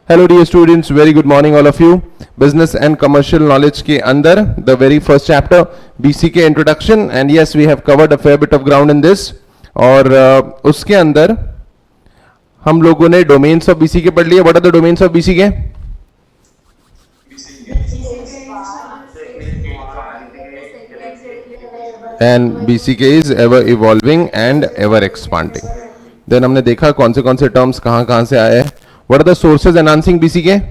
Hello dear students, very good morning all of you. Business and commercial knowledge के अंदर the very first chapter BCK introduction, and yes we have covered a fair bit of ground in this. और उसके अंदर हम लोगों ने domains of BCK पढ़ लिए. What are the domains of BCK? And BCK is ever evolving and ever expanding. Then हमने देखा कौन से terms कहाँ से आए हैं. What are the sources enhancing BCK?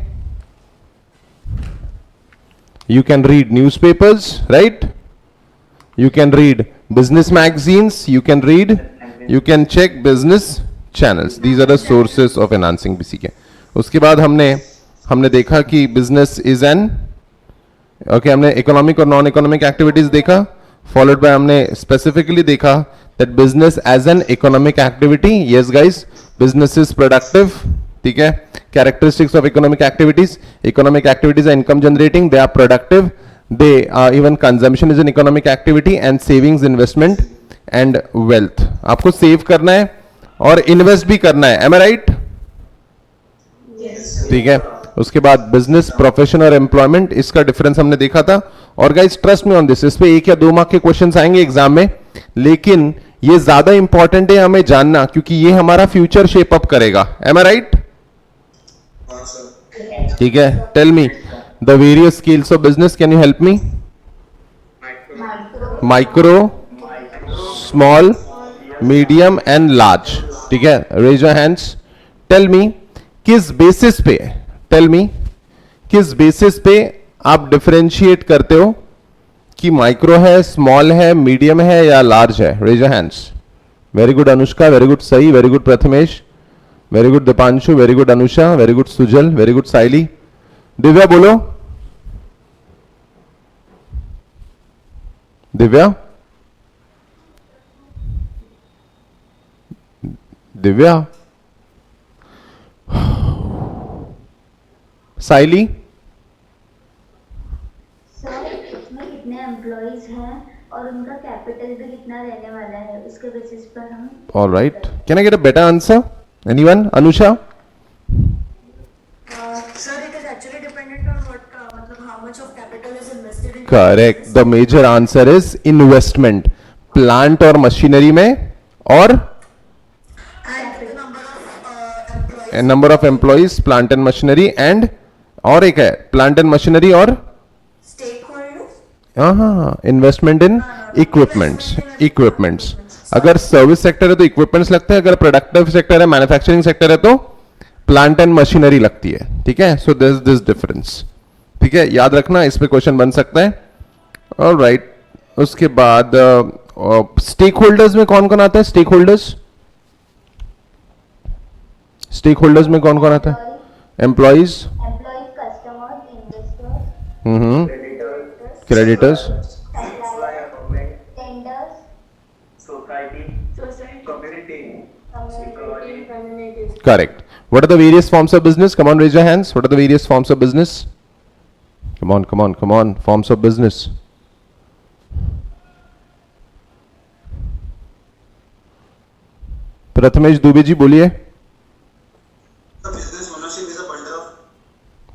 You can read newspapers, right? You can read business magazines, you can check business channels. These are the sources of enhancing BCK. उसके बाद हमने देखा कि business is an हमने economic और non economic activities देखा, followed by हमने specifically देखा that business as an economic activity. Yes guys, business is productive. ठीक है. Characteristics of economic activities are income generating, they are productive, they are even consumption is an economic activity, and savings, investment and wealth. आपको save करना है और invest भी करना है. Am I right? Yes. ठीक है. उसके बाद बिजनेस, प्रोफेशन और एम्प्लॉयमेंट, इसका डिफरेंस हमने देखा था. और guys trust me on this, इस पे 1 या 2 मार्क के क्वेश्चंस आएंगे एग्जाम में, लेकिन ये ज्यादा इंपॉर्टेंट है हमें जानना, क्योंकि ये हमारा फ्यूचर शेप अप करेगा. Am I right? ठीक है. Tell me the various scales of business. Can you help me? Micro, small, medium and large. ठीक है. Raise your hands. Tell me किस बेसिस पे आप डिफरेंशिएट करते हो कि माइक्रो है, स्मॉल है, मीडियम है या लार्ज है? Raise your hands. Very good Anushka, very good Sai, very good Prathamesh, very good Deepanshu, very good Anusha, very good Sujal, very good Saili. Divya बोलो. दिव्या साइली. सर इसमें कितने एम्प्लॉइज हैं और उनका कैपिटल भी कितना रहने वाला है, उसके बेसिस पर हम. All right. Can I get a better answer? Anyone? Anusha. Sir, it is actually dependent on what, how much of capital is invested in. Correct. The major answer is investment. Plant और machinery में, और And the number of employees. number of employees, plant and machinery, and और एक है plant and machinery और Stakeholders. Investment इन equipments. अगर service sector है तो इक्विपमेंट्स लगते हैं, अगर प्रोडक्टिव सेक्टर है, मैन्युफैक्चरिंग सेक्टर है, तो प्लांट एंड मशीनरी लगती है. ठीक है. So this difference. ठीक है, याद रखना, इस पे क्वेश्चन बन सकता है. All right. उसके बाद स्टेक होल्डर्स में कौन कौन आता है? स्टेक होल्डर्स में कौन कौन आता है? Employees, customers, investors, creditors, tenders, Society. Community. correct. What are the various forms of business? Come on, raise your hands. What are the various forms of business? Come on. Forms of business. Prathamesh Dubey ji बोलिए.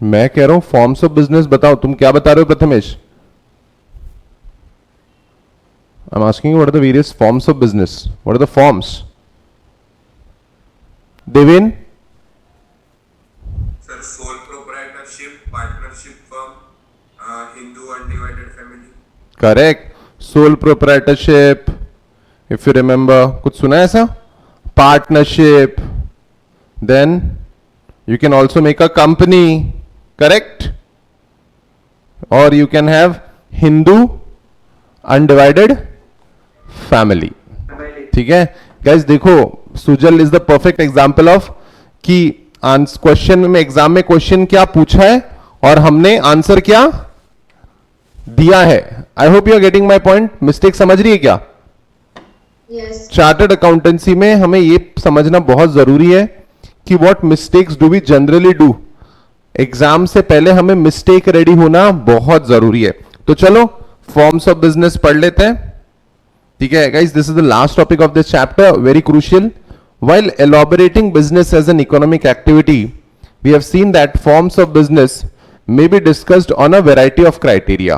मैं कह रहा हूं forms of business बताओ. तुम क्या बता रहे हो Prathamesh? I'm asking you what are the various forms of business. What are the forms? Devin? Sir, sole proprietorship, partnership firm, Hindu undivided family. Correct. Sole proprietorship. If you remember, कुछ सुना है ऐसा? Partnership. Then you can also make a company. Correct? Or you can have Hindu undivided family. ठीक है. Guys देखो, Sujal is the perfect example of कि question में exam में क्वेश्चन क्या पूछा है और हमने आंसर क्या दिया है. I hope you are getting my point. Mistake समझ रही है क्या? Yes. चार्टर्ड अकाउंटेंसी में हमें ये समझना बहुत जरूरी है कि what mistakes do we generally do. Exam से पहले हमें मिस्टेक रेडी होना बहुत जरूरी है. तो चलो फॉर्म्स ऑफ बिजनेस पढ़ लेते हैं. ठीक है guys, this is the last topic of this chapter, very crucial. While elaborating business as an economic activity, we have seen that forms of business may be discussed on a variety of criteria.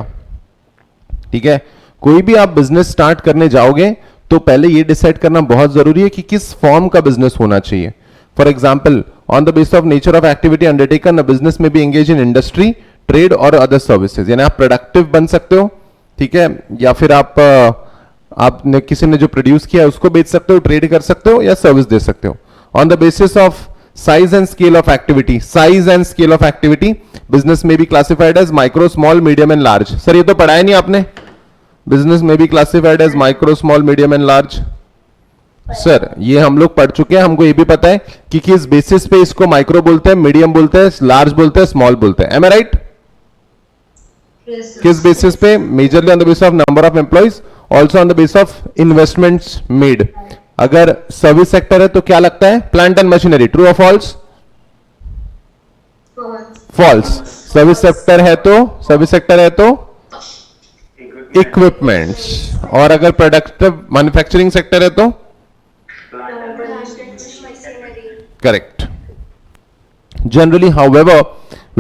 ठीक है, कोई भी आप business start करने जाओगे तो पहले ये डिसाइड करना बहुत जरूरी है कि किस फॉर्म का बिजनेस होना चाहिए. For example, on the base of nature of activity undertaken a business में be engage in industry, trade और अदर सर्विसेज. यानी आप प्रोडक्टिव बन सकते हो, ठीक है, या फिर आपने किसी ने जो प्रोड्यूस किया है उसको बेच सकते हो, ट्रेड कर सकते हो या सर्विस दे सकते हो. On the basis of size and scale of activity, size and scale of activity, business may be classified as micro, small, medium and large. Sir ये तो पढ़ा है नहीं आपने? Business may be classified as micro, small, medium and large. Sir ये हम लोग पढ़ चुके हैं, हमको ये भी पता है कि किस बेसिस पे इसको माइक्रो बोलते हैं, मीडियम बोलते हैं, लार्ज बोलते हैं, स्मॉल बोलते हैं. M I right? किस बेसिस पे? Majorly on the basis of number of employees, also on the basis of investments made. अगर सर्विस सेक्टर है तो क्या लगता है? Plant and machinery. ट्रू और फॉल्स? फॉल्स. सर्विस सेक्टर है तो इक्विपमेंट्स. और अगर प्रोडक्टिव मैन्युफैक्चरिंग सेक्टर है तो correct. Generally, however,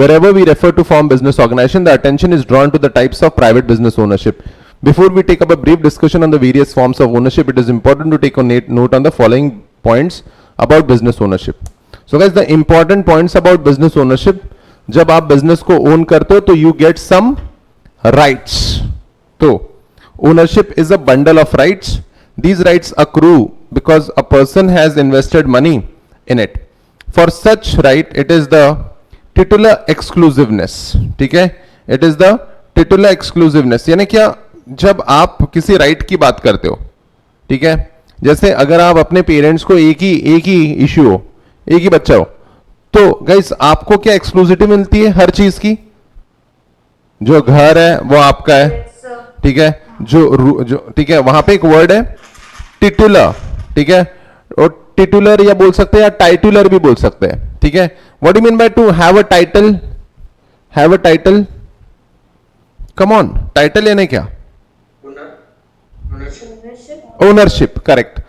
wherever we refer to form business organization, the attention is drawn to the types of private business ownership. Before we take up a brief discussion on the various forms of ownership, it is important to take a note on the following points about business ownership. So guys, the important points about business ownership, जब आप business को own करते हो तो you get some rights. तो ownership is a bundle of rights. These rights accrue because a person has invested money in it. For such right, it is the titular exclusiveness. ठीक है, it is the titular exclusiveness. यानी क्या, जब आप किसी right की बात करते हो, ठीक है, जैसे अगर आप अपने पेरेंट्स को एक ही इश्यू हो, एक ही बच्चा हो, तो गाइस आपको क्या एक्सक्लूसिविटी मिलती है हर चीज की? जो घर है वो आपका है, ठीक है, जो ठीक है, वहां पे एक वर्ड है टिटुलर, ठीक है, और टिटुलर या बोल सकते हैं या टाइटुलर भी बोल सकते हैं, ठीक है. What do mean by two have a title? Have a title, come on, title यानी क्या? ओनरशिप. करेक्ट.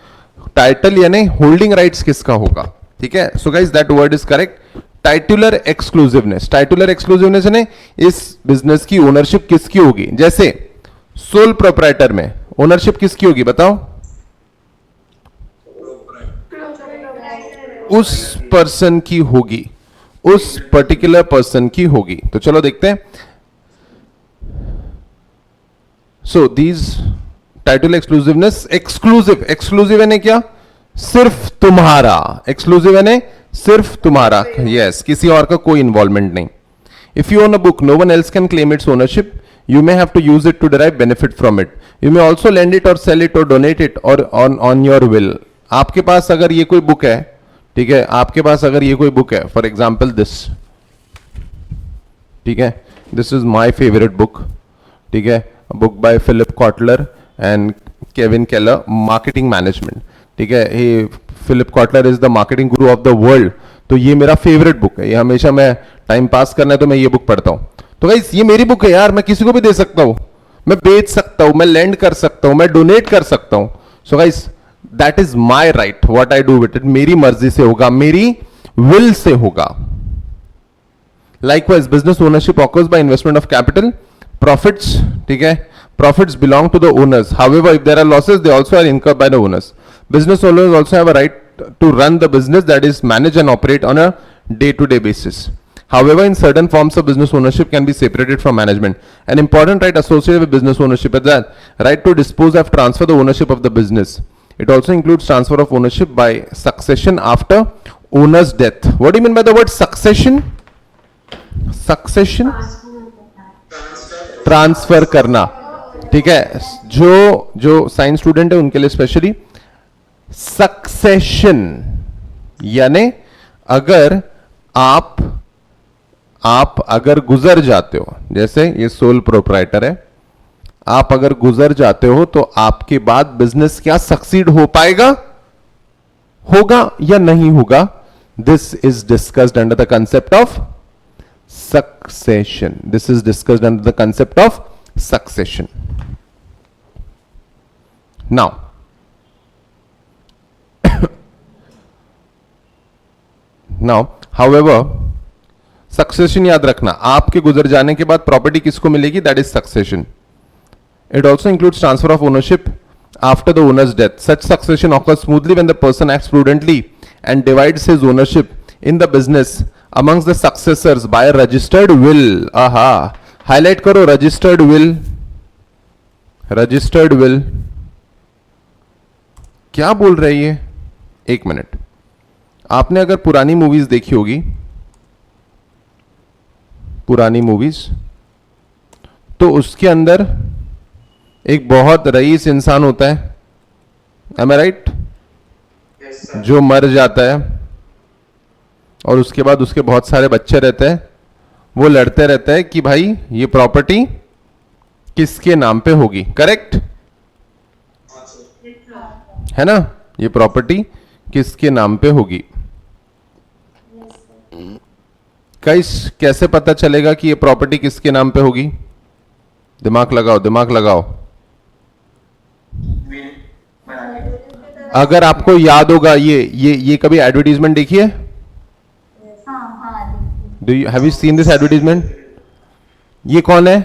टाइटल यानी होल्डिंग राइट्स किसका होगा, ठीक है. सो guys that word is correct. Titular exclusiveness. Titular exclusiveness यानी इस बिजनेस की ओनरशिप किसकी होगी. जैसे सोल प्रोप्राइटर में ओनरशिप किसकी होगी बताओ? उस पर्सन की होगी, उस पर्टिकुलर पर्सन की होगी. तो चलो देखते हैं. So these title exclusiveness. Exclusive यानी क्या? सिर्फ तुम्हारा. एक्सक्लूसिव यानी सिर्फ तुम्हारा. यस, किसी और का कोई इन्वॉल्वमेंट नहीं. If you own a book, no one else can claim its ownership. You may have to use it to derive benefit from it. You may also lend it or sell it or donate it or on your will. आपके पास अगर ये कोई book है, ठीक है, आपके पास अगर ये कोई बुक है, फॉर एग्जाम्पल दिस, ठीक है, this is my favourite book, ठीक है, book by Philip Kotler and Kevin Keller, marketing management, ठीक है. ये Philip Kotler is the marketing guru of the world. तो ये मेरा फेवरेट बुक है. ये हमेशा मैं टाइम पास करना है तो मैं ये बुक पढ़ता हूँ. तो गाइस ये मेरी बुक है यार, मैं किसी को भी दे सकता हूं, मैं बेच सकता हूं, मैं लेंड कर सकता हूं, मैं डोनेट कर सकता हूं. So guys that is my right. What I do with it, मेरी मर्जी से होगा, मेरी विल से होगा. Likewise business ownership occurs by investment of capital, profits, ठीक है, profits belong to the owners. However if there are losses they also are incurred by the owners. Business owners also have a right to run the business, that is manage and operate on a day-to-day basis. However, in certain forms of business ownership can be separated from management. An important right associated with business ownership is that right to dispose of, transfer the ownership of the business. It also includes transfer of ownership by succession after owner's death. What do you mean by the word succession? Succession? Transfer करना, ठीक है. जो science student है उनके लिए specially succession यानी अगर आप अगर गुजर जाते हो, जैसे ये सोल प्रोप्राइटर है, आप अगर गुजर जाते हो तो आपके बाद बिजनेस क्या सक्सीड हो पाएगा, होगा या नहीं होगा. This is discussed under the concept of succession. This is discussed under the concept of succession. Now however, succession याद रखना, आपके गुजर जाने के बाद प्रॉपर्टी किसको मिलेगी, that is succession. It also includes transfer of ownership after the owner's death. Such succession occurs smoothly when the person acts prudently and divides his ownership in the business amongst the successors by a registered will. Aha. Highlight करो registered will. Registered will. क्या बोल रही है? एक minute. आपने अगर पुरानी movies देखी होगी, पुरानी मूवीज, तो उसके अंदर एक बहुत रईस इंसान होता है, am I right? जो मर जाता है और उसके बाद उसके बहुत सारे बच्चे रहते हैं. वो लड़ते रहते हैं कि भाई ये प्रॉपर्टी किसके नाम पे होगी. करेक्ट है ना, ये प्रॉपर्टी किसके नाम पे होगी. कैसे पता चलेगा कि ये प्रॉपर्टी किसके नाम पे होगी? दिमाग लगाओ, दिमाग लगाओ. अगर आपको याद होगा, ये कभी एडवर्टीजमेंट देखी है? Do you have you seen this advertisement? ये कौन है?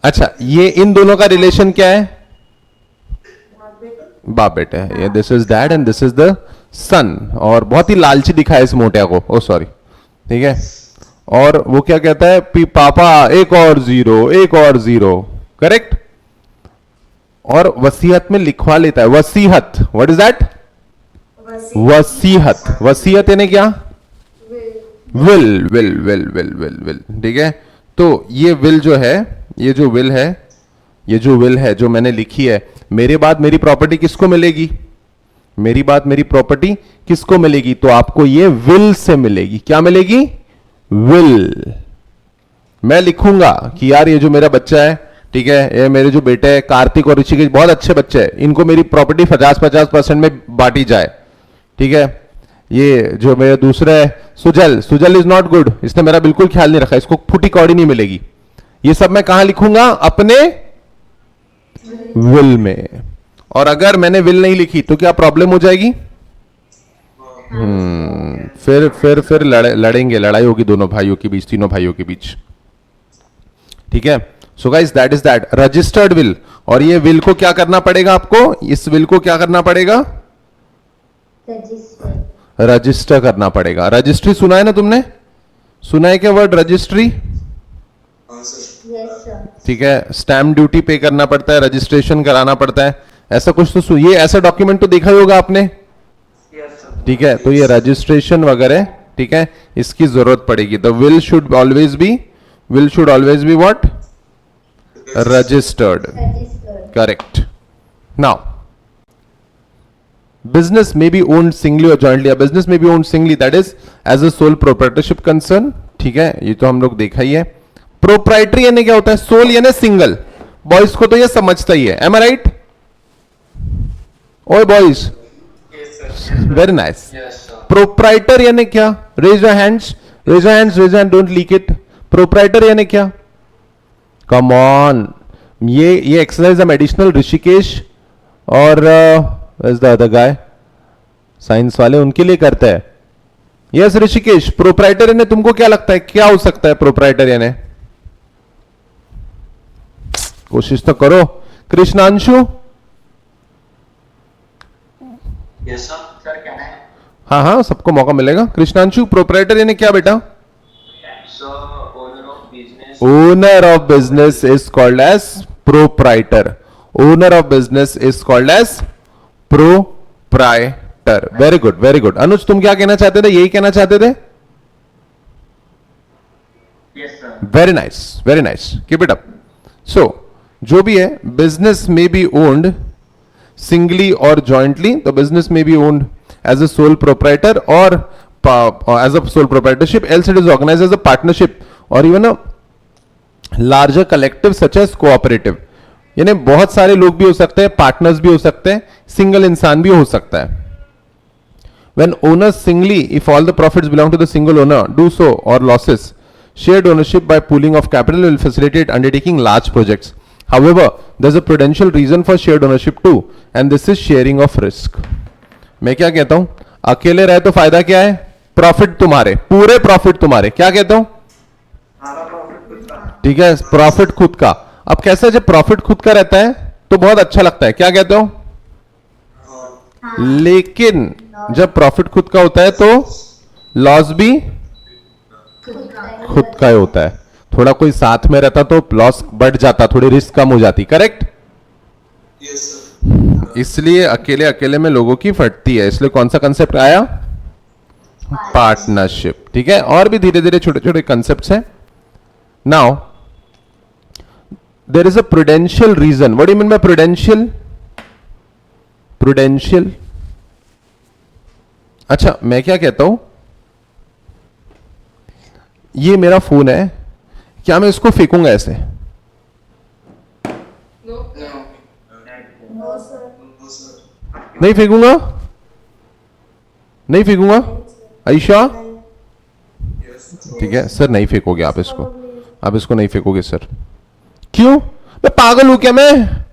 अच्छा, ये इन दोनों का रिलेशन क्या है? बाप बेटे है. This is dad and this is the son. और बहुत ही लालची दिखा है इस मोटिया को. ओ सॉरी, ठीक है. और वो क्या कहता है? पापा एक और जीरो, एक और जीरो. करेक्ट. और वसीयत में लिखवा लेता है. वसीहत, व्हाट इज दैट? वसीहत. वसीयत यानी क्या? Will. Will will will will will. ठीक है. तो ये विल जो है, ये जो विल है, ये जो विल है जो मैंने लिखी है, मेरे बाद मेरी प्रॉपर्टी किसको मिलेगी? मेरी बाद मेरी प्रॉपर्टी किसको मिलेगी? तो आपको ये विल से मिलेगी. क्या मिलेगी? विल. मैं लिखूंगा कि यार ये जो मेरा बच्चा है, ठीक है, ये मेरे जो बेटे हैं कार्तिक और ऋषिकेश, बहुत अच्छे बच्चे हैं, इनको मेरी प्रॉपर्टी 50-50% में बांटी जाए. ठीक है. ये जो मेरे दूसरे है Sujal, Sujal is not good, इसने मेरा बिल्कुल ख्याल नहीं रखा, इसको फूटी कौड़ी नहीं मिलेगी. ये सब मैं कहां लिखूंगा? अपने विल में. और अगर मैंने विल नहीं लिखी तो क्या प्रॉब्लम हो जाएगी? फिर लड़ेंगे, लड़ाई होगी दोनों भाइयों के बीच, तीनों भाइयों के बीच. ठीक है. सो guys, that is that registered will. और ये विल को क्या करना पड़ेगा आपको? इस विल को क्या करना पड़ेगा? रजिस्टर करना पड़ेगा. रजिस्ट्री सुना है ना तुमने? सुना है क्या वर्ड रजिस्ट्री? ठीक है. स्टैम्प ड्यूटी पे करना पड़ता है, रजिस्ट्रेशन कराना पड़ता है, ऐसा कुछ तो ये ऐसा डॉक्यूमेंट तो देखा ही होगा आपने. ठीक है. तो ये रजिस्ट्रेशन वगैरह, ठीक है, इसकी जरूरत पड़ेगी. The will should always be what? Registered. Correct. Now business may be owned singly or jointly. A business may be owned singly, that is as a sole proprietorship concern. ठीक है, ये तो हम लोग देखा ही है. प्रोप्राइटरी यानी क्या होता है? सोल यानी सिंगल. बॉयज को तो ये समझता ही है. Am I right? ओए बॉयज, वेरी नाइस. प्रोप्राइटर यानी क्या? Raise your hands, raise your hands, raise your hand, don't leak it. Proprietor यानी क्या? Come on. ये एक्सरसाइज हम एडिशनल ऋषिकेश और Where's the other guy? Science वाले, उनके लिए करते हैं. यस ऋषिकेश, प्रोप्राइटर यानी तुमको क्या लगता है क्या हो सकता है प्रोप्राइटर यानी? कोशिश तो करो. कृष्णांशु? यस सर, क्या है? हाँ हाँ, सबको मौका मिलेगा. कृष्णांशु, प्रोप्राइटर यानी क्या बेटा? Owner of business is called as proprietor. Owner of business is called as proprietor. Very good, very good. Anuj, तुम क्या कहना चाहते थे? यही कहना चाहते थे? Yes sir. Very nice, very nice. Keep it up. So जो भी है, बिजनेस में बी ओन्ड सिंगली और जॉइंटली. तो बिजनेस में be owned as a sole proprietor और as a sole proprietorship, else it is organised as a partnership और even a larger collective such as cooperative. यानी बहुत सारे लोग भी हो सकते हैं, पार्टनर्स भी हो सकते हैं, सिंगल इंसान भी हो सकता है. When owners singly, if all the profits belong to the single owner, do so or losses, shared ownership by pooling of capital will facilitate undertaking large projects. However, there's a prudential reason for shared ownership too, and this is sharing of risk. मैं क्या कहता हूं? अकेले रहे तो फायदा क्या है? प्रॉफिट तुम्हारे, पूरे प्रॉफिट तुम्हारे, क्या कहते हो? ठीक है, प्रॉफिट खुद का। अब कैसे, जब प्रॉफिट खुद का रहता है तो बहुत अच्छा लगता है, क्या कहते हो? लेकिन जब प्रॉफिट खुद का होता है तो लॉस भी खुद का ही होता है। थोड़ा कोई साथ में रहता तो लॉस बढ़ जाता, थोड़ी रिस्क कम हो जाती, करेक्ट? इसलिए अकेले अकेले में लोगों की फटती है, इसलिए कौन सा कंसेप्ट आया? पार्टनरशिप। ठीक है, और भी धीरे धीरे छोटे छोटे कंसेप्ट्स हैं। Now there is a prudential reason. What do you mean by prudential? Prudential, अच्छा मैं क्या कहता हूं, ये मेरा फोन है, क्या मैं इसको फेंकूंगा ऐसे? नहीं फेंकूंगा, नहीं फेंकूंगा, आयशा? ठीक है सर, नहीं फेंकोगे आप इसको, आप इसको नहीं फेंकोगे सर। क्यों? मैं पागल हूं क्या मैं?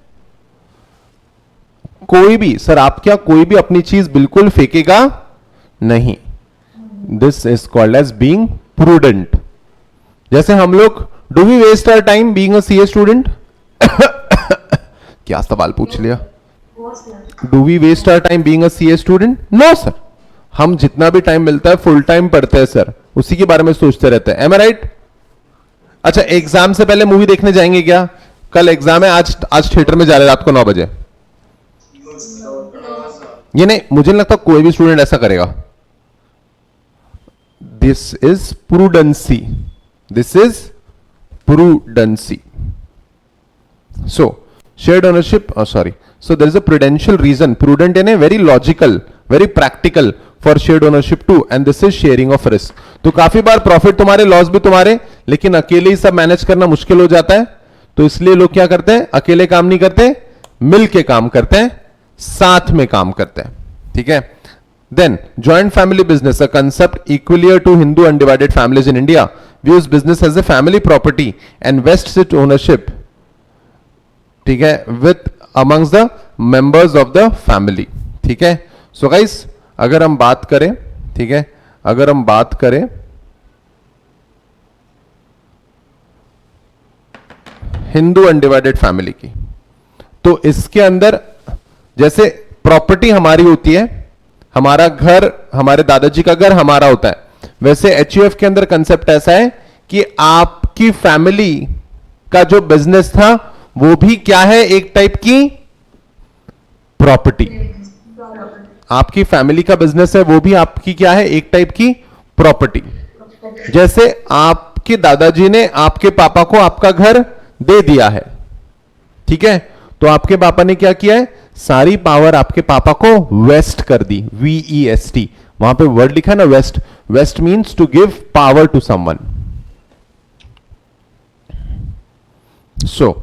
कोई भी सर, आप क्या कोई भी अपनी चीज बिल्कुल फेंकेगा नहीं। This is called as being prudent. जैसे हम लोग, do we waste our time being a CA student? क्या सवाल पूछ लिया? Do we waste our time being a CA student? No sir, हम जितना भी टाइम मिलता है फुल टाइम पढ़ते हैं सर, उसी के बारे में सोचते रहते हैं। M I right? अच्छा, एग्जाम से पहले मूवी देखने जाएंगे क्या? कल एग्जाम है, आज थिएटर में जा रहे हैं रात को 9 बजे। ये नहीं, मुझे नहीं लगता कोई भी स्टूडेंट ऐसा करेगा। This is prudency, this is prudency. So shared ownership, sorry, so there is a prudential reason, prudent यानी very logical, very practical for shared ownership too, and this is sharing of risk. तो काफी बार profit तुम्हारे, loss भी तुम्हारे, लेकिन अकेले ही सब manage करना मुश्किल हो जाता है, तो इसलिए लोग क्या करते हैं, अकेले काम नहीं करते, मिल के काम करते हैं, साथ में काम करते हैं। ठीक है, then joint family business, a concept equivalent to Hindu undivided families in India, views business as a family property and vests its ownership, ठीक है, with amongst the members of the family. ठीक है, सो गाइस अगर हम बात करें, ठीक है, अगर हम बात करें हिंदू अनडिवाइडेड फैमिली की, तो इसके अंदर जैसे प्रॉपर्टी हमारी होती है, हमारा घर, हमारे दादाजी का घर हमारा होता है, वैसे एचयूएफ के अंदर कंसेप्ट ऐसा है कि आपकी फैमिली का जो बिजनेस था वो भी क्या है, एक टाइप की प्रॉपर्टी। आपकी फैमिली का बिजनेस है, वो भी आपकी क्या है, एक टाइप की प्रॉपर्टी। जैसे आपके दादाजी ने आपके पापा को आपका घर दे दिया है, ठीक है, तो आपके पापा ने क्या किया है, सारी पावर आपके पापा को वेस्ट कर दी, VEST, वहां पे वर्ड लिखा है ना, vest. Vest means to give power to someone. So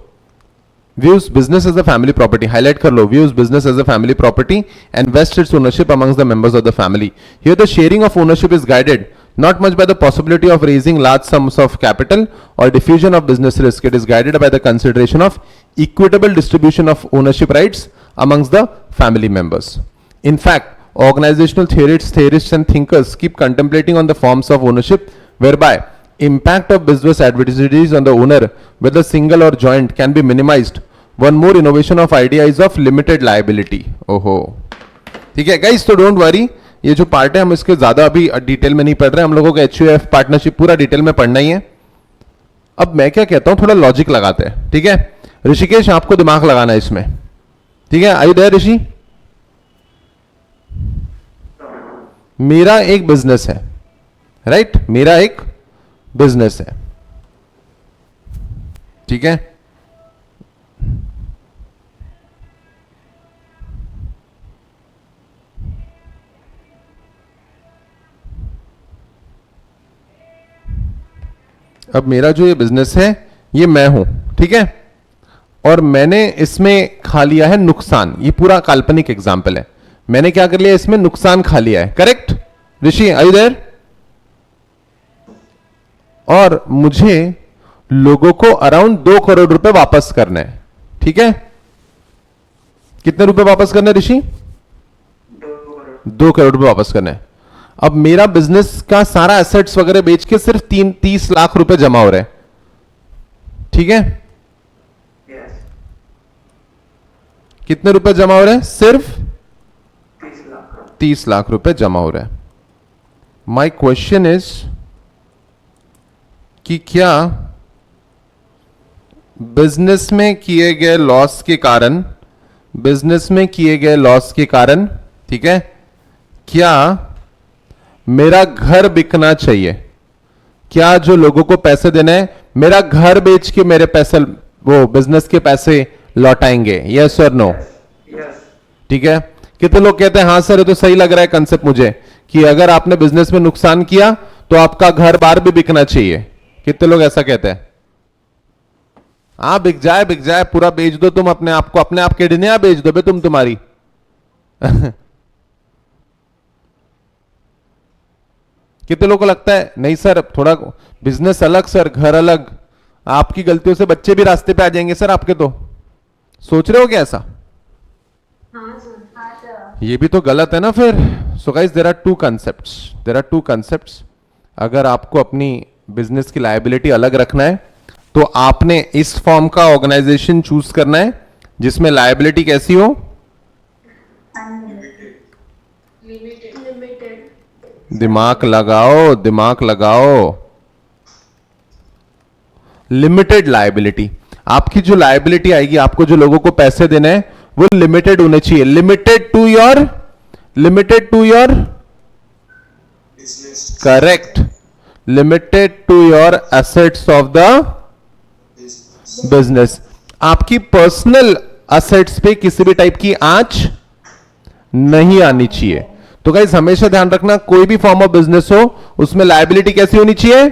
views business as a family property, highlight कर लो, views business as a family property and vests its ownership amongst the members of the family. Here the sharing of ownership is guided not much by the possibility of raising large sums of capital or diffusion of business risk. It is guided by the consideration of equitable distribution of ownership rights amongst the family members. In fact, organizational theorists and thinkers keep contemplating on the forms of ownership whereby impact of business adversities on the owner, whether single or joint, can be minimized. One more innovation of idea is of limited liability. ओहो, ठीक है guys, तो don't worry, ये जो part है हम इसके ज्यादा अभी डिटेल में नहीं पढ़ रहे, हम लोगों को एचयूएफ पार्टनरशिप पूरा डिटेल में पढ़ना ही है। अब मैं क्या कहता हूं, थोड़ा लॉजिक लगाते हैं, ठीक है। ऋषिकेश आपको दिमाग लगाना है इसमें, ठीक है, आर यू देयर ऋषि? मेरा एक बिजनेस है, राइट, मेरा एक बिजनेस है, ठीक है, अब मेरा जो ये बिजनेस है ये मैं हूं, ठीक है, और मैंने इसमें खा लिया है नुकसान, ये पूरा काल्पनिक एग्जाम्पल है, मैंने क्या कर लिया, इसमें नुकसान खा लिया है, correct Rishi, are you there? और मुझे लोगों को अराउंड 2 करोड़ रुपए वापस करना है, ठीक है, कितने रुपए वापस करने ऋषि? 2 करोड़ रुपए वापस करना है। अब मेरा बिजनेस का सारा एसेट्स वगैरह बेच के सिर्फ 30 लाख रुपए जमा हो रहे हैं, ठीक है? यस। कितने रुपए जमा हो रहे हैं? सिर्फ 30 लाख। 30 लाख रुपए जमा हो रहा है। माई क्वेश्चन इज कि क्या बिजनेस में किए गए लॉस के कारण, ठीक है, क्या मेरा घर बिकना चाहिए? क्या जो लोगों को पैसे देने हैं, मेरा घर बेच के मेरे पैसे, वो बिजनेस के पैसे लौटाएंगे? यस और नो? यस। ठीक है। कितने लोग कहते हैं हाँ सर ये तो सही लग रहा है कंसेप्ट मुझे, कि अगर आपने बिजनेस में नुकसान किया तो आपका घर बार भी बिकना चाहिए? कितने लोग ऐसा कहते हैं? हाँ बिक जाए पूरा बेच दो तुम अपने आप को, अपने आप किडनियां बेच दो बे तुम तुम्हारी। कितने लोगों को लगता है नहीं सर थोड़ा बिजनेस अलग सर घर अलग, आपकी गलतियों से बच्चे भी रास्ते पे आ जाएंगे सर आपके, तो सोच रहे हो क्या ऐसा? हाँ सर। ये भी तो गलत है ना फिर। So guys there are two concepts. अगर आपको अपनी बिजनेस की लायबिलिटी अलग रखना है तो आपने इस फॉर्म का ऑर्गेनाइजेशन चूज करना है जिसमें लायबिलिटी कैसी हो? लिमिटेड। दिमाग लगाओ। Limited liability. आपकी जो लायबिलिटी आएगी, आपको जो लोगों को पैसे देने हैं वो लिमिटेड होने चाहिए। Limited to your correct, limited to your assets of the business. आपकी पर्सनल एसेट्स पे किसी भी टाइप की आंच नहीं आनी चाहिए। तो गाइस हमेशा ध्यान रखना, कोई भी फॉर्म ऑफ बिजनेस हो उसमें लायबिलिटी कैसी होनी चाहिए?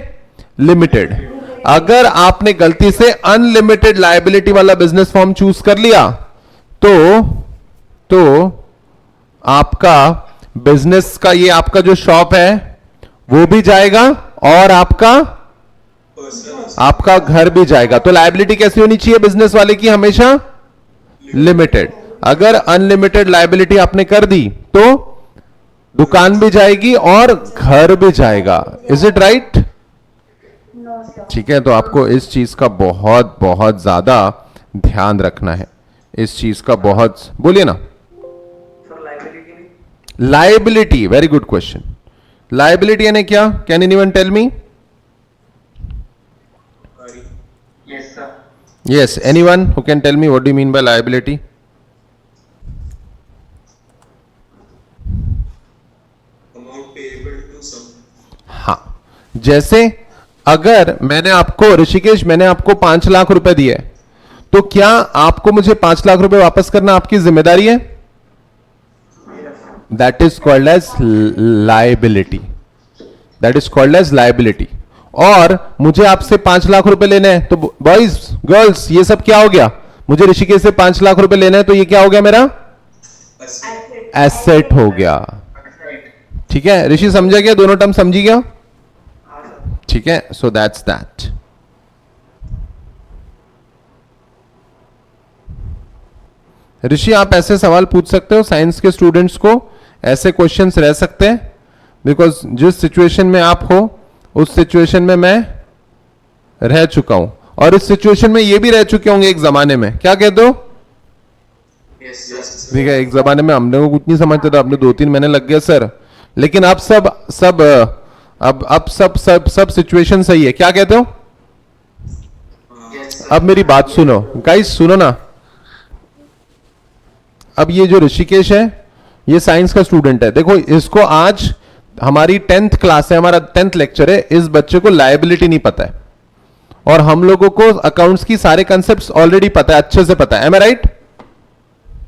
लिमिटेड। अगर आपने गलती से अनलिमिटेड लायबिलिटी वाला बिजनेस फॉर्म चूज कर लिया तो आपका बिजनेस का, ये आपका जो शॉप है वो भी जाएगा और आपका घर भी जाएगा। तो लायबिलिटी कैसी होनी चाहिए बिजनेस वाले की? हमेशा लिमिटेड। अगर अनलिमिटेड लायबिलिटी आपने कर दी तो दुकान भी जाएगी और घर भी जाएगा। Is it right? No sir. ठीक है, तो आपको इस चीज का बहुत बहुत ज्यादा ध्यान रखना है। इस चीज का बहुत, बोलिए ना। सर लायबिलिटी में? Liability, very good question. Liability यानी क्या? Can anyone tell me? Yes sir. Yes, anyone who can tell me what do you mean by liability? Amount payable to some. हाँ, जैसे अगर मैंने आपको, ऋषिकेश मैंने आपको 5 लाख रुपए दिए, तो क्या आपको मुझे 5 लाख रुपए वापस करना आपकी जिम्मेदारी है? That is called as liability. और मुझे आपसे 5 लाख रुपए लेने हैं, तो बॉयज गर्ल्स ये सब क्या हो गया? मुझे ऋषिकेश से 5 लाख रुपए लेने हैं, तो ये क्या हो गया? मेरा एसेट हो गया। ठीक है, ऋषि समझा गया? दोनों टर्म समझी गया? ठीक है, सो दैट्स दैट। ऋषि आप ऐसे सवाल पूछ सकते हो, साइंस के स्टूडेंट्स को ऐसे क्वेश्चंस रह सकते हैं, बिकॉज जिस सिचुएशन में आप हो उस सिचुएशन में मैं रह चुका हूं, और इस सिचुएशन में ये भी रह चुके होंगे एक जमाने में। क्या कहते हो? ठीक है, एक जमाने में हमने को कुछ नहीं समझते थे, आपने 2-3 महीने लग गए सर, लेकिन अब सब सिचुएशन सही है। क्या कहते हो? अब मेरी बात सुनो गाइस, सुनो ना। अब ये जो ऋषिकेश है ये साइंस का स्टूडेंट है। देखो इसको आज हमारी 10th क्लास है, हमारा 10th लेक्चर है। इस बच्चे को लायबिलिटी नहीं पता है, और हम लोगों को अकाउंट्स की सारे कंसेप्ट्स ऑलरेडी पता है, अच्छे से पता है। Am I right?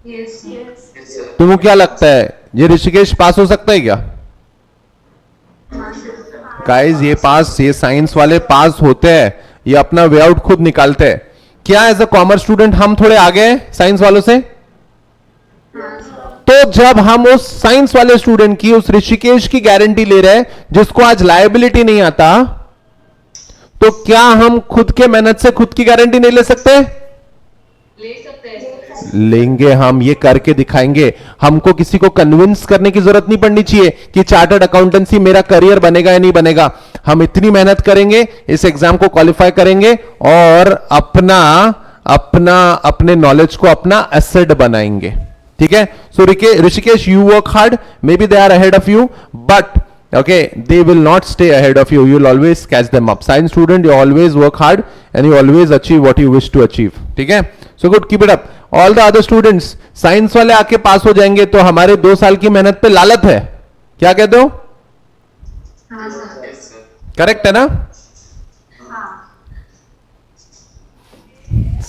Yes yes. तुमको क्या लगता है ये ऋषिकेश पास हो सकता है क्या? गाइस ये साइंस वाले पास होते हैं, ये अपना वे आउट खुद निकालते हैं। क्या एज अ कॉमर्स स्टूडेंट हम थोड़े आगे हैं साइंस वालों से? तो जब हम उस साइंस वाले स्टूडेंट की, उस ऋषिकेश की गारंटी ले रहे हैं जिसको आज लायबिलिटी नहीं आता, तो क्या हम खुद के मेहनत से खुद की गारंटी नहीं ले सकते? ले सकते हैं। लेंगे, हम ये करके दिखाएंगे। हमको किसी को कन्विंस करने की जरूरत नहीं पड़नी चाहिए कि चार्टर्ड अकाउंटेंसी मेरा करियर बनेगा या नहीं बनेगा। हम इतनी मेहनत करेंगे, इस एग्जाम को क्वालिफाई करेंगे और अपने नॉलेज को अपना एसेट बनाएंगे। ठीक है, so Rishikesh, you work hard, maybe they are ahead of you, but okay, they will not stay ahead of you, you will always catch them up. Science student, you always work hard and you always achieve what you wish to achieve. ठीक है, so good, keep it up. All the other students, science वाले आके पास हो जाएंगे तो हमारे 2 साल की मेहनत पे लालत है, क्या कहते हो? करेक्ट है ना?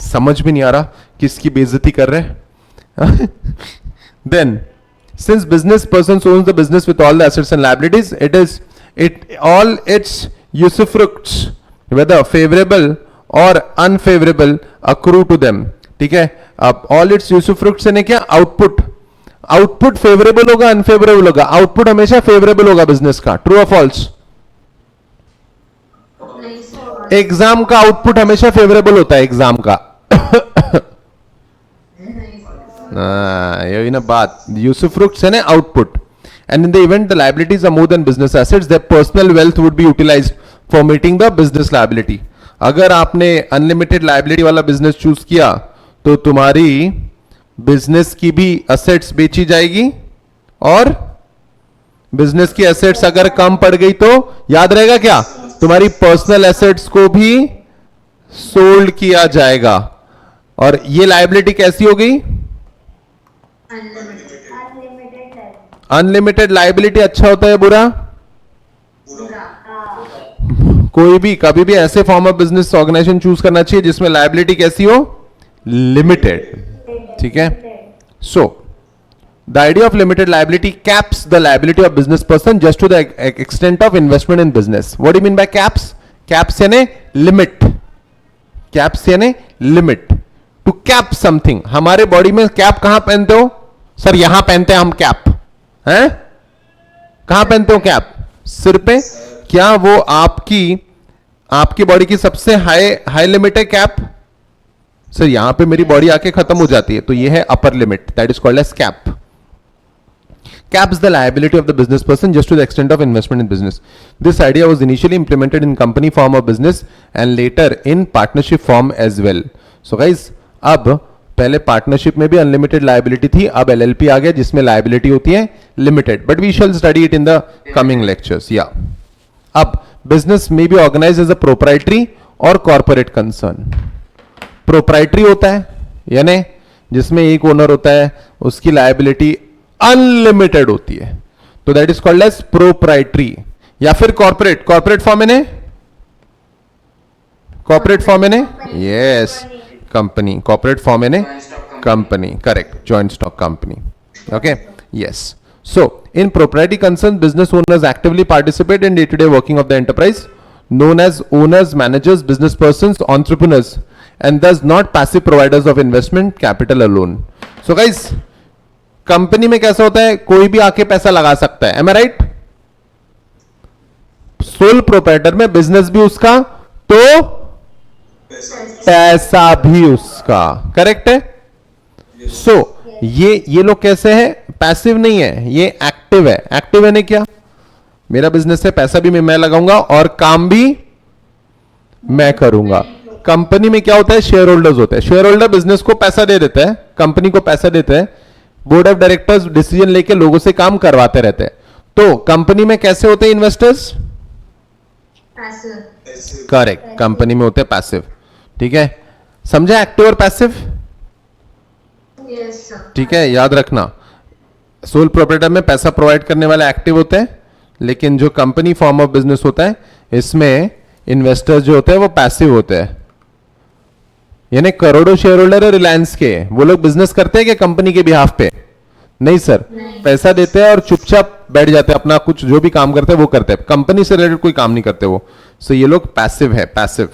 समझ भी नहीं आ रहा किसकी बेइज्जती कर रहे हैं। Then since business person owns the business with all the assets and liabilities, all its usufructs, whether favorable or unfavorable, accrue to them. ठीक है, अब all its usufructs ने क्या, आउटपुट फेवरेबल होगा अनफेवरेबल होगा? आउटपुट हमेशा फेवरेबल होगा business का, ट्रू और फॉल्स? एग्जाम का आउटपुट हमेशा फेवरेबल होता है, एग्जाम का। यही ना बात, यूसुफ्रुक्ट्स है ना output. And in the event the liabilities are more than business assets, their personal wealth would be utilised for meeting the business liability. अगर आपने अनलिमिटेड लायबिलिटी वाला बिजनेस चूज किया तो तुम्हारी बिजनेस की भी असेट्स बेची जाएगी, और बिजनेस की एसेट्स अगर कम पड़ गई तो याद रहेगा क्या, तुम्हारी पर्सनल एसेट्स को भी सोल्ड किया जाएगा। और ये लायबिलिटी कैसी हो गई? अनलिमिटेड लायबिलिटी अच्छा होता है बुरा? कोई भी कभी भी ऐसे form of business organisation choose करना चाहिए जिसमें लायबिलिटी कैसी हो, लिमिटेड। ठीक है, so the idea of limited liability caps the liability of business person just to the extent of investment in business. What do you mean by caps? Caps यानी limit, caps यानी limit, to cap something. हमारे body में cap कहां पहनते हो sir? यहां पहनते हैं हम कैप, हैं? कहां पहनते हो कैप? सिर पे। क्या वो आपकी बॉडी की सबसे हाई लिमिट है कैप? सर यहां पे मेरी बॉडी आके खत्म हो जाती है, तो ये है upper limit, that is called as cap. Caps the liability of the business person just to the extent of investment in business. This idea was initially implemented in company form of business and later in partnership form as well. So guys, अब पहले partnership में भी unlimited liability थी, अब LLP आ गया जिसमें liability होती है limited, but we shall study it in the coming lectures. या अब बिजनेस में भी ऑर्गेनाइज एज अ प्रोप्राइटरी और कॉर्पोरेट कंसर्न। प्रोप्राइटरी होता है यानी जिसमें एक ओनर होता है, उसकी लायबिलिटी अनलिमिटेड होती है, तो that is called as proprietary. या फिर कॉर्पोरेट, कॉर्पोरेट फॉर्म में कॉर्पोरेट फॉर्म में यस कंपनी, कॉर्पोरेट फॉर्म में company, correct, joint stock company. Okay, yes. So in proprietary concern business owners actively participate in day to day working of the enterprise, known as owners, managers, business persons, entrepreneurs, and thus not passive providers of investment capital alone. So guys, company में कैसा होता है, कोई भी आके पैसा लगा सकता है, am I right? Sole proprietor में बिजनेस भी उसका तो पैसा भी उसका, करेक्ट है? सो ये लोग कैसे है, पैसिव नहीं है, ये एक्टिव है। एक्टिव है ने क्या, मेरा बिजनेस है, पैसा भी मैं लगाऊंगा और काम भी मैं करूंगा। कंपनी में क्या होता है, शेयर होल्डर्स होते हैं, शेयर होल्डर बिजनेस को पैसा दे देता है, कंपनी को पैसा देते हैं, बोर्ड ऑफ डायरेक्टर्स डिसीजन लेके लोगों से काम करवाते रहते हैं। तो कंपनी में कैसे होते हैं इन्वेस्टर्स? करेक्ट, कंपनी में होते हैं पैसिव। ठीक है, समझा एक्टिव और पैसिव? ठीक है, याद रखना, सोल प्रोप्राइटर में पैसा प्रोवाइड करने वाले एक्टिव होते हैं, लेकिन जो कंपनी फॉर्म ऑफ बिजनेस होता है इसमें इन्वेस्टर्स जो होते हैं वो पैसिव होते हैं। यानी करोड़ों शेयर होल्डर है रिलायंस के, वो लोग बिजनेस करते हैं कि कंपनी के बिहाफ पे? नहीं सर, पैसा देते हैं और चुपचाप बैठ जाते हैं, अपना कुछ जो भी काम करते हैं वो करते हैं, कंपनी से रिलेटेड कोई काम नहीं करते वो। सो ये लोग पैसिव है, पैसिव।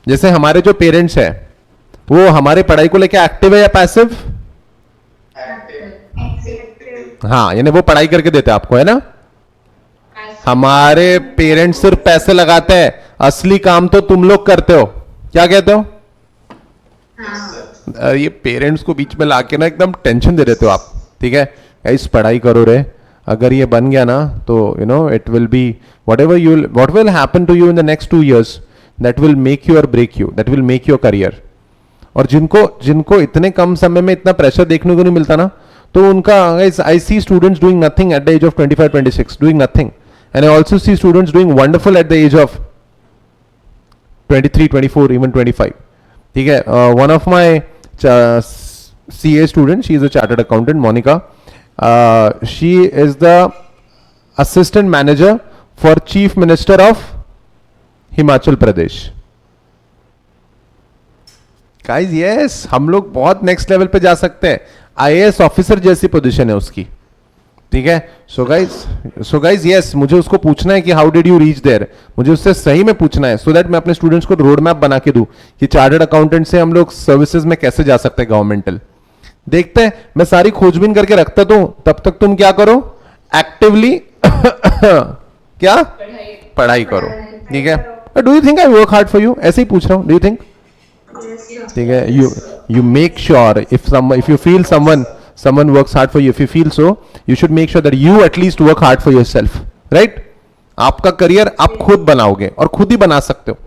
जैसे हमारे जो पेरेंट्स है वो हमारे पढ़ाई को लेकर एक्टिव है या पैसिव? हाँ, यानी वो पढ़ाई करके देते हैं आपको, है ना? हमारे पेरेंट्स सिर्फ पैसे लगाते हैं, असली काम तो तुम लोग करते हो, क्या कहते हो? ये पेरेंट्स को बीच में लाके ना एकदम टेंशन दे देते हो आप, ठीक है गाइस, पढ़ाई करो रे, अगर ये बन गया ना तो you know it will be what will happen to you in the next 2 years, that will make you or break you, that will make your career. और जिनको इतने कम समय में इतना प्रेशर देखने को नहीं मिलता ना, तो उनका I see students doing nothing at the age of 25-26, doing nothing, and I also see students doing wonderful at the age of 23-24, even 25. ठीक है, one of my CA student, she is a chartered accountant, Monica. She is the assistant manager for Chief Minister of Himachal Pradesh. Guys, yes, हम लोग बहुत next level पे जा सकते हैं. IAS officer जैसी पोजीशन है उसकी. ठीक है, सो गाइज यस, मुझे उसको पूछना है कि how did you reach there, मुझे उससे सही में पूछना है, सो दैट मैं अपने स्टूडेंट्स को रोड मैप बना के दूं कि चार्टर्ड अकाउंटेंट से हम लोग सर्विसेज में कैसे जा सकते हैं गवर्नमेंटल. देखते हैं, मैं सारी खोजबीन करके रखता हूं, तब तक तुम क्या करो, एक्टिवली क्या पढ़ाई करो. ठीक है, do you think I work hard for you, ऐसे ही पूछ रहा हूं, डू यू थिंक. ठीक है, you make sure if you feel someone works hard for you, if you feel so, you should make sure that you at least work hard for yourself, right? आपका career आप खुद बनाओगे और खुद ही बना सकते हो.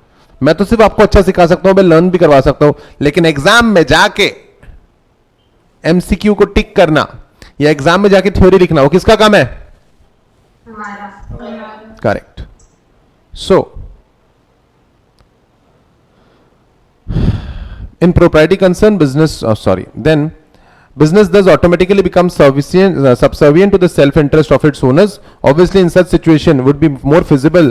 मैं तो सिर्फ आपको अच्छा सिखा सकता हूं, मैं लर्न भी करवा सकता हूं, लेकिन एग्जाम में जाके MCQ को टिक करना या एग्जाम में जाके थ्योरी लिखना, वो किसका काम है, correct. So in propriety concern, then business does automatically become subservient to the self-interest of its owners. Obviously, in such situation would be more feasible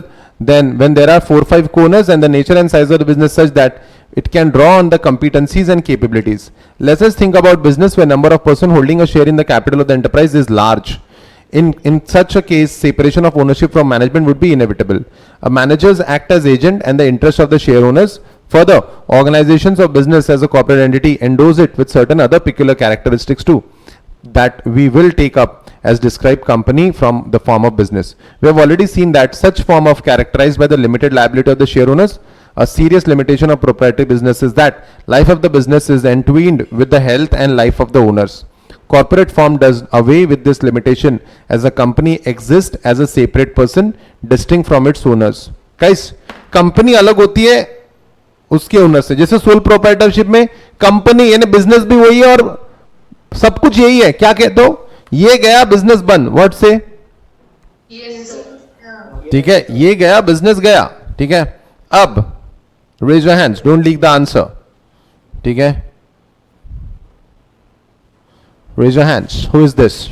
than when there are 4-5 co-owners and the nature and size of the business such that it can draw on the competencies and capabilities. Let us think about business where number of person holding a share in the capital of the enterprise is large. In such a case, separation of ownership from management would be inevitable. Managers act as agent and the interest of the share owners. Further, organizations of business as a corporate entity endorse it with certain other peculiar characteristics too, that we will take up as described company from the form of business. We have already seen that such form of characterized by the limited liability of the share owners. A serious limitation of proprietary business is that life of the business is entwined with the health and life of the owners. Corporate form does away with this limitation as a company exists as a separate person distinct from its owners. Guys, company अलग होती है उसके owner से. जैसे soul proprietorship में company यानी business भी वही है और सब कुछ यही है. क्या कहते हो, ये गया बिजनेस बन, वर्ड से, ठीक है, ये गया बिजनेस गया. ठीक है, अब raise your hands, don't leak the answer. ठीक है, raise your hands, who is this.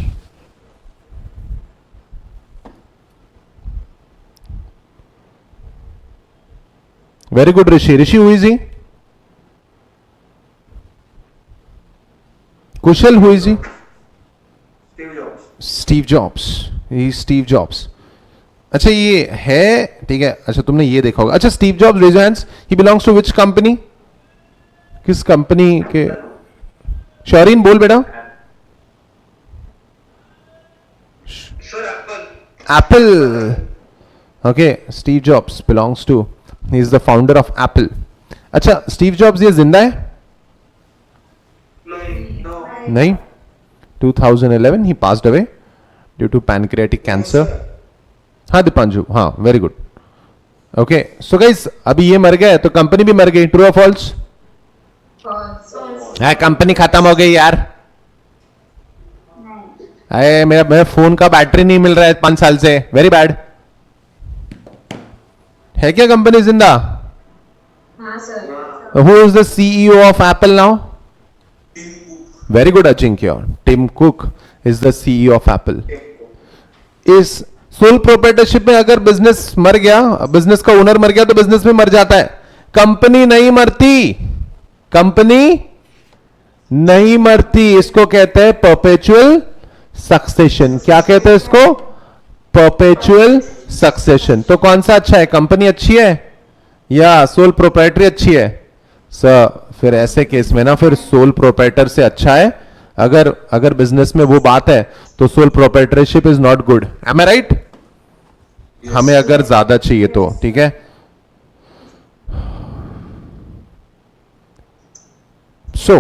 Very good, Rishi. Rishi, who is he? Kushal, who is he? Steve Jobs. Steve Jobs. He is Steve Jobs. अच्छा ये है, ठीक है. अच्छा तुमने ये देखा होगा. अच्छा Steve Jobs, raise your hands. He belongs to which company, किस कंपनी के. शौरीन बोल बेटा. Sir, Apple. Apple. Okay, Steve Jobs belongs to, he is the founder of Apple. अच्छा स्टीव जॉब्स ये जिंदा है. No. नहीं, 2011 he passed away due to pancreatic cancer. हाँ दीपांशु, हाँ very good. Okay so guys, अभी ये मर गए तो कंपनी भी मर गई. ट्रू और फॉल्स. है, कंपनी खत्म हो गई यार. अरे मेरा फोन का बैटरी नहीं मिल रहा है 5 साल से, वेरी बैड. है क्या कंपनी जिंदा? हाँ sir. Who is the CEO of Apple now? Very good Ajinkya. Tim Cook is the CEO of Apple. इस सोल प्रोप्राइटरशिप में अगर बिजनेस मर गया, बिजनेस का ओनर मर गया तो बिजनेस में मर जाता है, कंपनी नहीं मरती. कंपनी नहीं मरती, इसको कहते हैं परपेचुअल सक्सेशन. क्या कहते हैं इसको? Perpetual succession. तो कौन सा अच्छा है, कंपनी अच्छी है या सोल प्रोप्राइटरी अच्छी है? सर फिर ऐसे केस में ना, फिर सोल प्रोप्राइटर से अच्छा है. अगर बिजनेस में वो बात है तो sole proprietorship is not good. Am I right? हमें अगर ज्यादा चाहिए तो. ठीक है, सो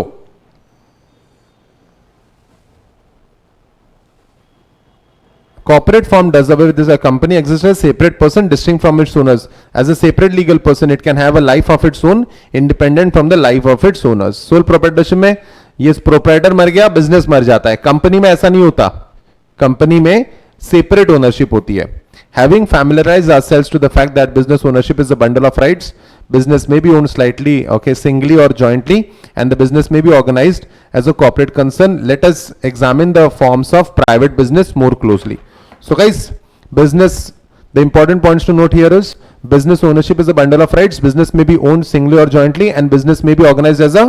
Corporate form does away with this. A company exists as a separate person distinct from its owners. As a separate legal person, it can have a life of its own, independent from the life of its owners. Sole proprietorship में ये proprietor मर गया, business मर जाता है. Company में ऐसा नहीं होता. कंपनी में separate ownership होती है. Having familiarized ourselves to the fact that business ownership is a bundle of rights, business may be owned slightly, okay, singly or jointly, and the business may be organized as a corporate concern. Let us examine the forms of private business more closely. So guys, business, the important points to note here is business ownership is a bundle of rights. Business may be owned singly or jointly, and business may be organized as a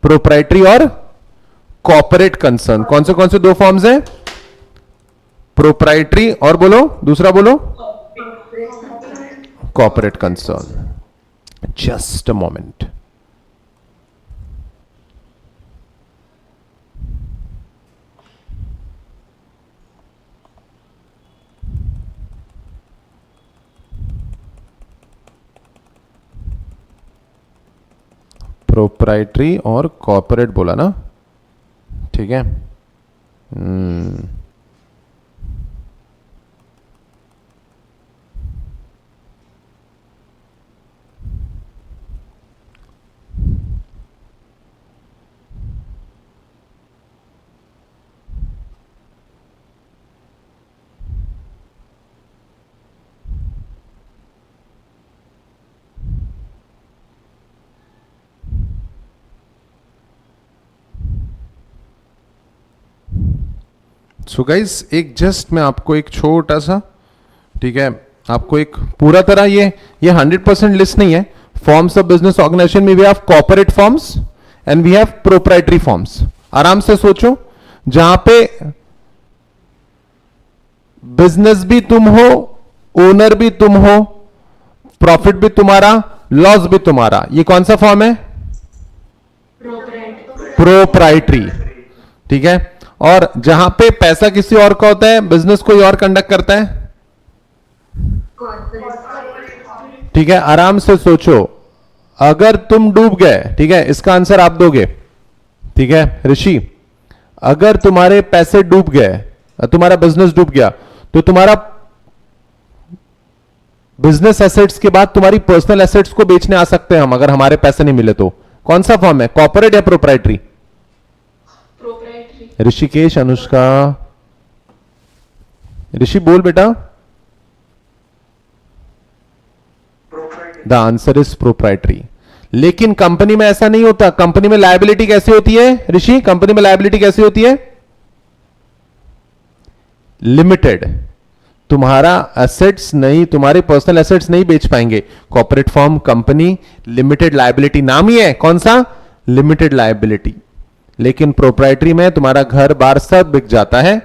proprietary or corporate concern. कौन से दो forms हैं? Proprietary और बोलो, दूसरा बोलो, corporate concern. Just a moment. Proprietary और corporate बोला ना, ठीक है. सो गाइज, एक जस्ट मैं आपको एक छोटा सा, ठीक है, आपको एक पूरा तरह ये 100% लिस्ट नहीं है. फॉर्म्स ऑफ बिजनेस ऑर्गेनाइजेशन में we have corporate forms and we have proprietary forms. आराम से सोचो, जहां पे बिजनेस भी तुम हो, ओनर भी तुम हो, प्रॉफिट भी तुम्हारा, लॉस भी तुम्हारा, ये कौन सा फॉर्म है? प्रोप्राइटरी. ठीक है. और जहां पे पैसा किसी और का होता है, बिजनेस कोई और कंडक्ट करता है. ठीक है. आराम से सोचो, अगर तुम डूब गए, ठीक है, इसका आंसर आप दोगे. ठीक है ऋषि, अगर तुम्हारे पैसे डूब गए, तुम्हारा बिजनेस डूब गया, तो तुम्हारा बिजनेस एसेट्स के बाद तुम्हारी पर्सनल एसेट्स को बेचने आ सकते हैं हम, अगर हमारे पैसे नहीं मिले तो. कौन सा फॉर्म है, कॉर्पोरेट या प्रोप्राइटरी? ऋषिकेश, अनुष्का, ऋषि बोल बेटा. The answer is proprietary. लेकिन कंपनी में ऐसा नहीं होता. कंपनी में लायबिलिटी कैसे होती है ऋषि? कंपनी में लायबिलिटी कैसे होती है? लिमिटेड. तुम्हारा एसेट्स नहीं, तुम्हारे पर्सनल एसेट्स नहीं बेच पाएंगे. Corporate form, company, limited liability, नाम ही है कौन सा, लिमिटेड लायबिलिटी. लेकिन प्रोप्राइटरी में तुम्हारा घर बार सब बिक जाता है.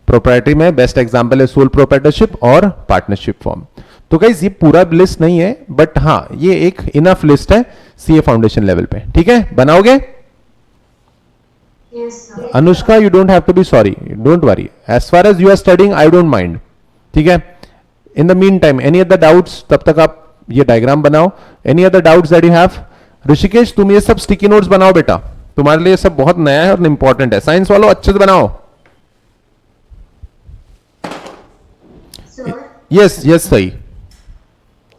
प्रोप्राइटरी में बेस्ट एग्जांपल है सोल प्रोप्राइटरशिप और पार्टनरशिप फॉर्म. तो गाइस ये पूरा लिस्ट नहीं है, बट हां ये एक इनफ लिस्ट है सीए फाउंडेशन लेवल पे. ठीक है, बनाओगे? Anushka, you don't have to be sorry, don't worry. As far as you are studying, I don't mind. ठीक है. In the meantime any other doubts, तब तक आप ये डायग्राम बनाओ. Any other doubts that you have? Rishikesh, तुम ये सब स्टिकी नोट्स बनाओ बेटा, तुम्हारे लिए सब बहुत नया है और इंपॉर्टेंट है. साइंस वालों अच्छे से बनाओ. यस यस सही.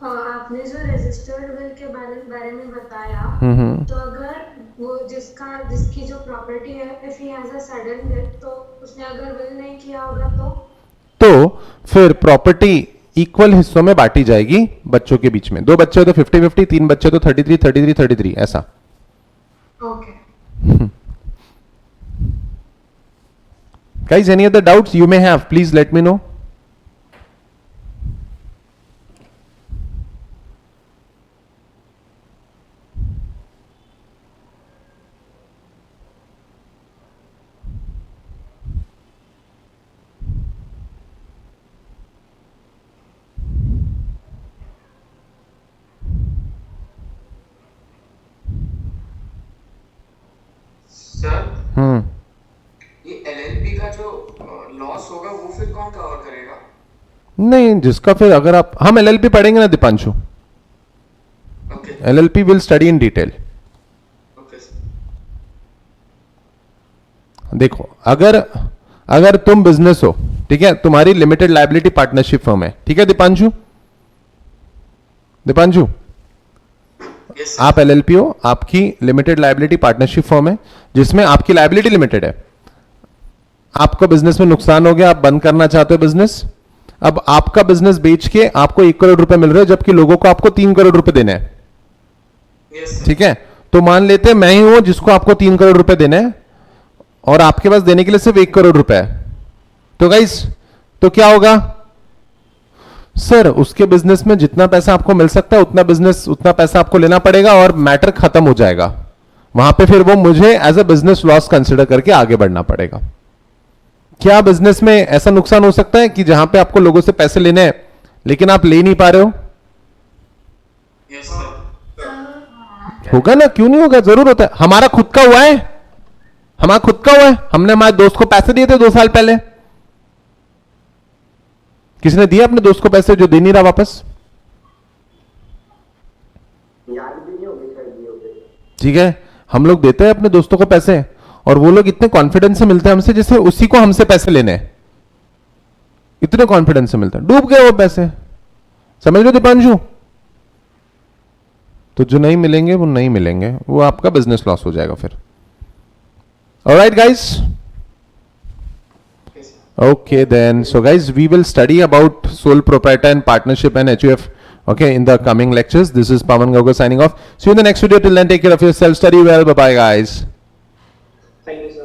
आपने जो रजिस्टर्ड विल के बारे में बताया, तो अगर वो जिसकी जो प्रॉपर्टी है, if he has a sudden death, तो उसने अगर विल नहीं किया होगा तो फिर प्रॉपर्टी इक्वल हिस्सों में बांटी जाएगी बच्चों के बीच में. 2 बच्चे हो तो 50-50, 3 बच्चे तो 33-33-33 ऐसा. Okay. Guys, any other doubts you may have, please let me know. Sir, ये एलएलपी का जो लॉस होगा वो फिर कौन कवर करेगा? नहीं, जिसका फिर अगर आप, हम एलएलपी पढ़ेंगे ना Deepanshu. LLP will study in detail. देखो, अगर तुम बिजनेस हो, ठीक है, तुम्हारी लिमिटेड लायबिलिटी पार्टनरशिप फर्म है, ठीक है दीपांशु? दीपांशु, यस आप एलएलपी हो, आपकी लिमिटेड लायबिलिटी पार्टनरशिप फर्म है जिसमें आपकी लायबिलिटी लिमिटेड है। आपको बिजनेस में नुकसान हो गया, आप बंद करना चाहते हो बिजनेस, अब आपका बिजनेस बेच के आपको 1 करोड़ रुपए मिल रहे हैं जबकि लोगों को आपको 3 करोड़ रुपए देने हैं, यस ठीक है? तो मान लेते हैं मैं ही हूं जिसको आपको 3 करोड़ रुपए देने हैं और आपके पास देने के लिए सिर्फ 1 करोड़ रुपए है, तो गाइस तो क्या होगा सर? उसके बिजनेस में जितना पैसा आपको मिल सकता है उतना पैसा आपको लेना पड़ेगा और मैटर खत्म हो जाएगा। वहां पे फिर वो मुझे as a business loss consider करके आगे बढ़ना पड़ेगा। क्या बिजनेस में ऐसा नुकसान हो सकता है कि जहां पे आपको लोगों से पैसे लेने हैं लेकिन आप ले नहीं पा रहे हो? यस सर होगा ना, क्यों नहीं होगा, जरूर होता है। हमारा खुद का हुआ है, हमारा खुद का हुआ है, हमने हमारे दोस्त को पैसे दिए थे 2 साल पहले। किसने दिया अपने दोस्त को पैसे जो दे नहीं रहा वापस? ठीक है, हम लोग देते हैं अपने दोस्तों को पैसे और वो लोग इतने कॉन्फिडेंस से मिलते हैं हमसे जैसे उसी को हमसे पैसे लेने हैं, इतने कॉन्फिडेंस से मिलते हैं, डूब गए वो पैसे, समझ लो दीपांशु? तो जो नहीं मिलेंगे वो नहीं मिलेंगे, वो आपका बिजनेस लॉस हो जाएगा फिर। Alright guys, okay then, so guys we will study about sole proprietor and partnership and HUF, okay, in the coming lectures. This is Pawan Gauga signing off. See you in the next video. Till then, take care of yourself, study well, bye bye guys. Thank you, sir.